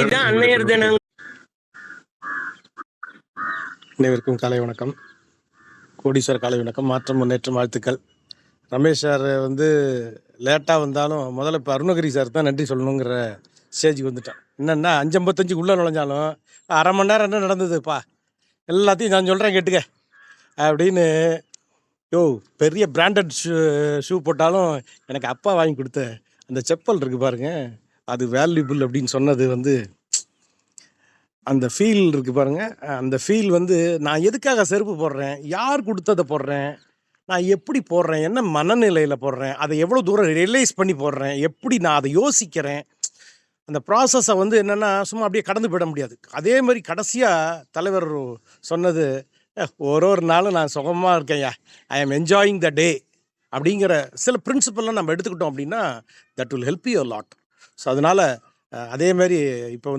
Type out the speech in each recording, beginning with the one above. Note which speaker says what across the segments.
Speaker 1: இதுதான் அன்னையர் தினம்.
Speaker 2: அனைவருக்கும் காலை வணக்கம், கோடீஸ்வர காலை வணக்கம், மாற்றம் முன்னேற்றம் வாழ்த்துக்கள். ரமேஷ் சார் லேட்டாக வந்தாலும் முதல்ல இப்போ அருணகிரி சார் தான் நன்றி சொல்லணுங்கிற ஸ்டேஜுக்கு வந்துட்டேன். என்னென்னா 5:55 உள்ளே நுழைஞ்சாலும் அரை மணி நேரம் என்ன நடந்ததுப்பா எல்லாத்தையும் நான் சொல்கிறேன் கேட்டுக்க அப்படின்னு. பெரிய பிராண்டட் ஷூ போட்டாலும் எனக்கு அப்பா வாங்கி கொடுத்த அந்த செப்பல் இருக்குது பாருங்க, அது வேல்யூபிள் அப்படின்னு சொன்னது அந்த ஃபீல் இருக்குது பாருங்கள். அந்த ஃபீல் நான் எதுக்காக செருப்பு போடுறேன், யார் கொடுத்ததை போடுறேன், நான் எப்படி போடுறேன், என்ன மனநிலையில் போடுறேன், அதை எவ்வளோ தூரம் ரியலைஸ் பண்ணி போடுறேன், எப்படி நான் அதை யோசிக்கிறேன், அந்த ப்ராசஸை என்னென்னா சும்மா அப்படியே கடந்து போயிட முடியாது. அதே மாதிரி கடைசியாக தலைவர் சொன்னது, ஒரு நாளும் நான் சுகமாக இருக்கேன்யா, ஐ ஆம் என்ஜாயிங் த டே அப்படிங்கிற சில பிரின்சிபல்லாம் நம்ம எடுத்துக்கிட்டோம் அப்படின்னா that will help you lot. So அதனால் அதேமாதிரி இப்போ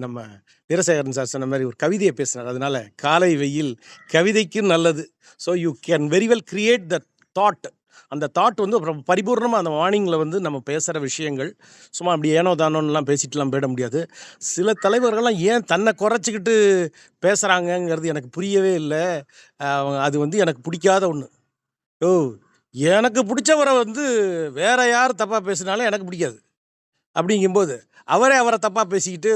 Speaker 2: நம்ம வீரசேகரன் சார் சொன்ன மாதிரி ஒரு கவிதையை பேசினார். அதனால் காலை வெயில் கவிதைக்கும் நல்லது. So you can very well create the thought. அந்த தாட் அப்புறம் பரிபூர்ணமாக அந்த மார்னிங்கில் நம்ம பேசுகிற விஷயங்கள் சும்மா அப்படி ஏனோ தானோன்னெலாம் பேசிட்டுலாம் போயிட முடியாது. சில தலைவர்கள்லாம் ஏன் தன்னை குறைச்சிக்கிட்டு பேசுகிறாங்கங்கிறது எனக்கு புரியவே இல்லை. அது எனக்கு பிடிக்காத ஒன்று. எனக்கு பிடிச்சவரை வேற யார் தப்பாக பேசினாலும் எனக்கு பிடிக்காது. அப்படிங்கும்போது அவரை தப்பாக பேசிக்கிட்டு